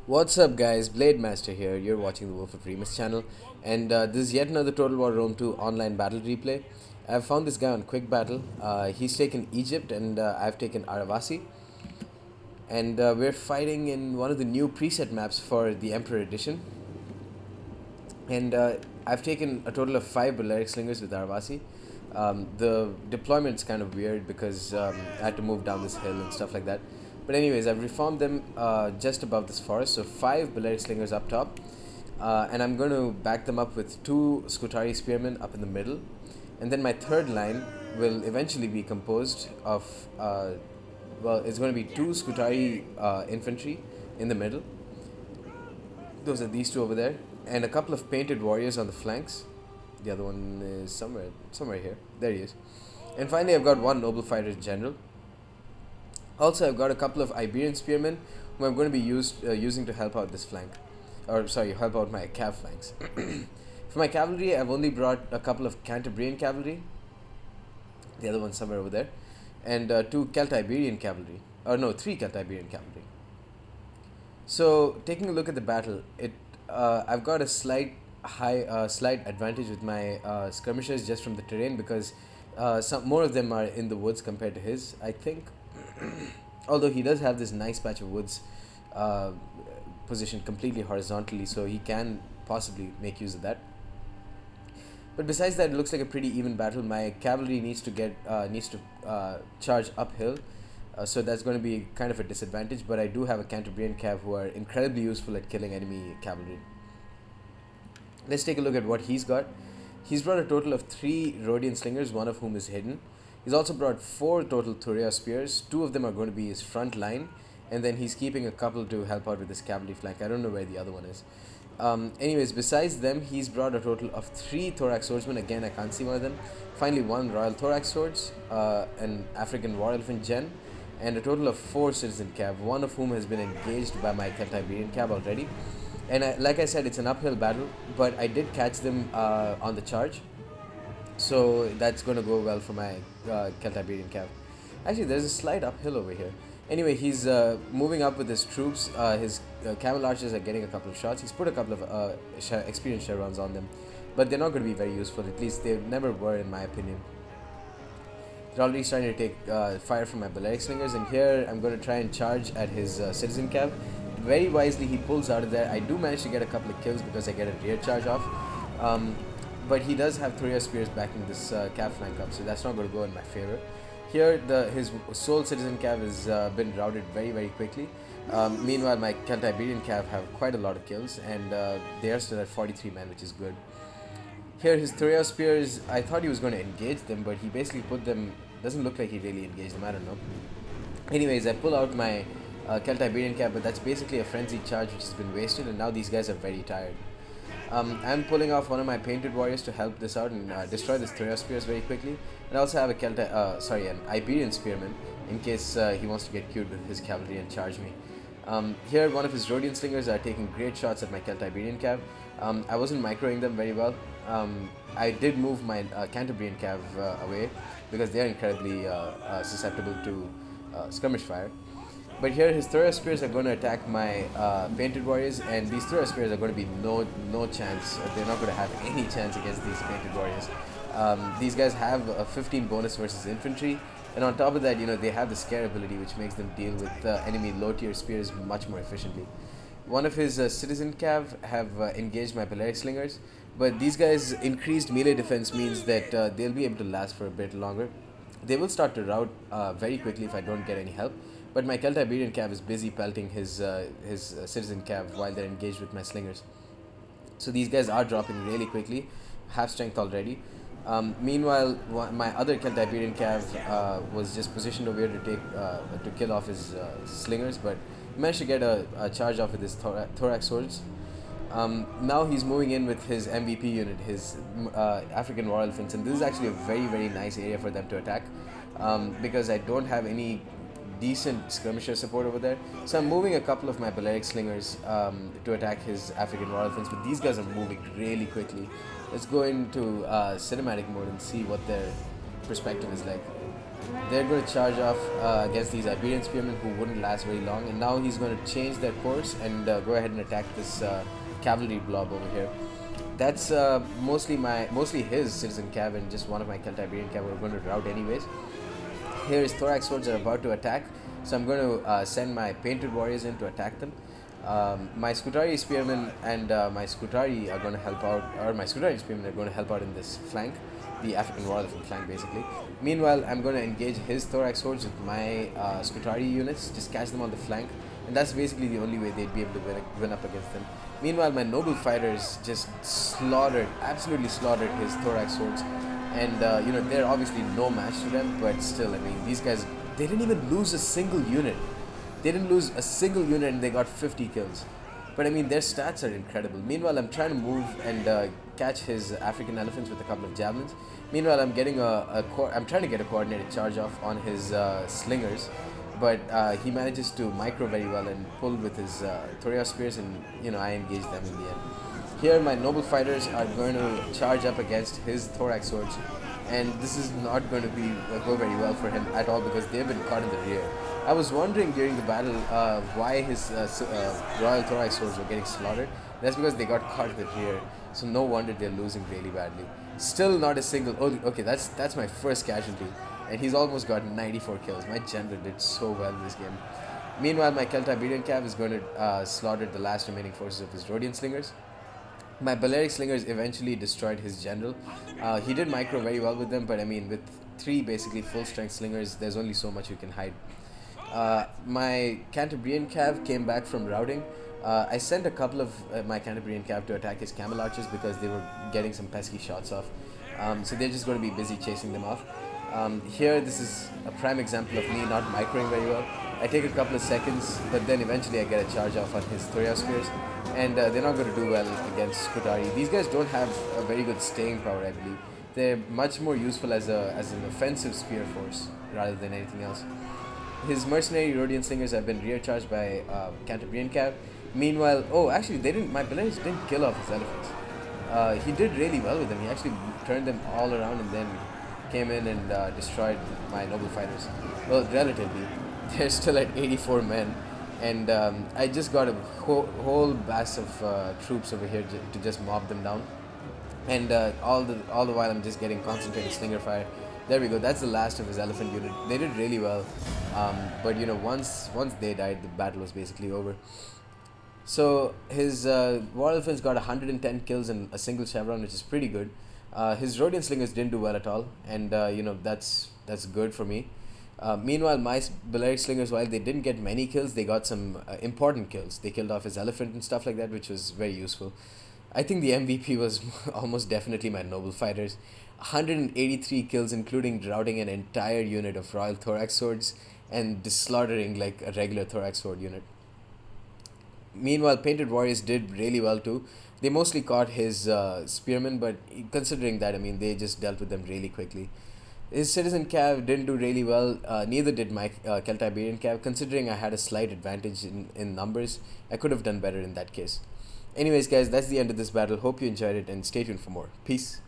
What's up, guys? Blade Master here. You're watching the Wolf of Remus channel, and this is yet another Total War Rome 2 online battle replay. I've found this guy on Quick Battle. He's taken Egypt, and I've taken Arevaci, and we're fighting in one of the new preset maps for the Emperor Edition. And I've taken a total of 5 Balearic Slingers with Arevaci. The deployment's kind of weird because I had to move down this hill and stuff like that. But anyways, I've reformed them just above this forest, so 5 Balearic Slingers up top. And I'm going to back them up with 2 Scutari Spearmen up in the middle. And then my third line will eventually be composed of, well, it's going to be 2 Scutari infantry in the middle. Those are these 2 over there. And a couple of painted warriors on the flanks. The other one is somewhere here. There he is. And finally, I've got 1 noble fighter general. Also, I've got a couple of Iberian spearmen whom I'm going to be using to help out this flank. Or, sorry, help out my cav flanks. For my cavalry, I've only brought a couple of Cantabrian cavalry. The other one somewhere over there. And 2 Celt-Iberian cavalry. Or no, 3 Celt-Iberian cavalry. So, taking a look at the battle, I've got a slight advantage with my skirmishers just from the terrain because some more of them are in the woods compared to his, I think. Although he does have this nice patch of woods positioned completely horizontally, so he can possibly make use of that. But besides that, it looks like a pretty even battle. My cavalry needs to charge uphill. So that's going to be kind of a disadvantage, but I do have a Cantabrian cav who are incredibly useful at killing enemy cavalry. Let's take a look at what he's got. He's brought a total of 3 Rhodian slingers, one of whom is hidden. He's also brought 4 total Thuria spears. 2 of them are going to be his front line, and then he's keeping a couple to help out with his cavalry flank. I don't know where the other one is. Anyways, besides them, he's brought a total of 3 thorax swordsmen. Again, I can't see one of them. Finally, 1 royal thorax swords, an African war elephant gen, and a total of 4 citizen cav, one of whom has been engaged by my Celt-Iberian cav already. And like I said, it's an uphill battle, but I did catch them on the charge, so that's going to go well for my Celt-Iberian cav. Actually, there's a slight uphill over here. Anyway, he's moving up with his troops. His camel archers are getting a couple of shots. He's put a couple of experienced chevrons on them, but they're not going to be very useful. At least they never were, in my opinion. They're already starting to take fire from my Balearic slingers, and here I'm going to try and charge at his citizen cav. Very wisely, he pulls out of there. I do manage to get a couple of kills because I get a rear charge off. But he does have Thuria spears backing this cav flank up, so that's not going to go in my favor. Here, his sole citizen cav has been routed very, very quickly. Meanwhile, my Celt-Iberian cav have quite a lot of kills, and they are still at 43 men, which is good. Here, his Thuria spears, I thought he was going to engage them, but he basically put them, doesn't look like he really engaged them, I don't know. Anyways, I pull out my Celt-Iberian cav, but that's basically a frenzied charge which has been wasted, and now these guys are very tired. I'm pulling off one of my painted warriors to help this out and destroy this Thuria spears very quickly. And I also have an Iberian spearman in case he wants to get cute with his cavalry and charge me. Here, one of his Rhodian slingers are taking great shots at my Celt-Iberian cav. I wasn't microing them very well. I did move my Cantabrian cav away because they are incredibly susceptible to skirmish fire. But here, his Thuria spears are going to attack my painted warriors, and these Thuria spears are going to be no chance. They're not going to have any chance against these painted warriors. These guys have a 15 bonus versus infantry, and on top of that, they have the scare ability, which makes them deal with enemy low-tier spears much more efficiently. One of his citizen cav have engaged my Balearic slingers, but these guys' increased melee defense means that they'll be able to last for a bit longer. They will start to rout very quickly if I don't get any help. But my Celt-Iberian cav is busy pelting his citizen cav while they're engaged with my slingers. So these guys are dropping really quickly, half strength already. Meanwhile, my other Celt-Iberian cav was just positioned over here to kill off his slingers, but he managed to get a charge off with his thorax swords. Now he's moving in with his MVP unit, his African war elephants, and this is actually a very, very nice area for them to attack because I don't have any decent skirmisher support over there. So I'm moving a couple of my Balearic slingers to attack his African war elephants, but these guys are moving really quickly. Let's go into cinematic mode and see what their perspective is like. they're going to charge off against these Iberian spearmen who wouldn't last very long, and now he's going to change their course and go ahead and attack this cavalry blob over here. That's mostly his citizen cav and just one of my Celtiberian cav we're going to rout anyways. Here his thorax swords are about to attack, so I'm going to send my painted warriors in to attack them. My Scutari spearmen and my Scutari are going to help out, or my Scutari spearmen are going to help out in this flank, the African war elephant flank basically. Meanwhile, I'm going to engage his thorax swords with my Scutari units, just catch them on the flank, and that's basically the only way they'd be able to win up against them. Meanwhile, my noble fighters just absolutely slaughtered his thorax swords, and they're obviously no match to them, but still, I mean, these guys, they didn't even lose a single unit. They didn't lose a single unit and they got 50 kills. But I mean, their stats are incredible. Meanwhile, I'm trying to move and catch his African elephants with a couple of javelins. Meanwhile, I'm getting I'm trying to get a coordinated charge off on his slingers, but he manages to micro very well and pull with his Thoria spears, and I engage them in the end. Here, my noble fighters are going to charge up against his thorax swords, and this is not going to go very well for him at all because they've been caught in the rear. I was wondering during the battle why his royal thorax swords were getting slaughtered. That's because they got caught in the rear, so no wonder they're losing really badly. Still not a single. Oh, okay, that's my first casualty, and he's almost got 94 kills. My general did so well in this game. Meanwhile, my Celtiberian cav is going to slaughter the last remaining forces of his Rhodian slingers. My Balearic slingers eventually destroyed his general. He did micro very well with them, but I mean, with 3 basically full strength slingers, there's only so much you can hide. My Cantabrian cav came back from routing. I sent a couple of my Cantabrian cav to attack his camel archers because they were getting some pesky shots off. So they're just going to be busy chasing them off. Here, this is a prime example of me not microing very well. I take a couple of seconds, but then eventually I get a charge off on his Thoria spears, and they're not going to do well against Scutari. These guys don't have a very good staying power, I believe. They're much more useful as an offensive spear force rather than anything else. His mercenary Rhodian slingers have been rear charged by Cantabrian cav. Meanwhile, my Balearics didn't kill off his elephants. He did really well with them. He actually turned them all around and then came in and destroyed my noble fighters. Well, relatively. They're still at 84 men. And I just got a whole mass of troops over here to just mob them down. And all the while I'm just getting concentrated slinger fire. There we go. That's the last of his elephant unit. They did really well, but once they died, the battle was basically over. So his war elephants got 110 kills in a single chevron, which is pretty good. His Rhodian slingers didn't do well at all, and that's good for me. Meanwhile, my Balearic slingers, while they didn't get many kills, they got some important kills. They killed off his elephant and stuff like that, which was very useful. I think the MVP was almost definitely my noble fighters. 183 kills, including routing an entire unit of royal thorax swords and slaughtering like a regular thorax sword unit. Meanwhile, painted warriors did really well too. They mostly caught his spearmen, but considering that, I mean, they just dealt with them really quickly. His citizen cav didn't do really well, neither did my Celtiberian cav. Considering I had a slight advantage in numbers, I could have done better in that case. Anyways, guys, that's the end of this battle. Hope you enjoyed it and stay tuned for more. Peace.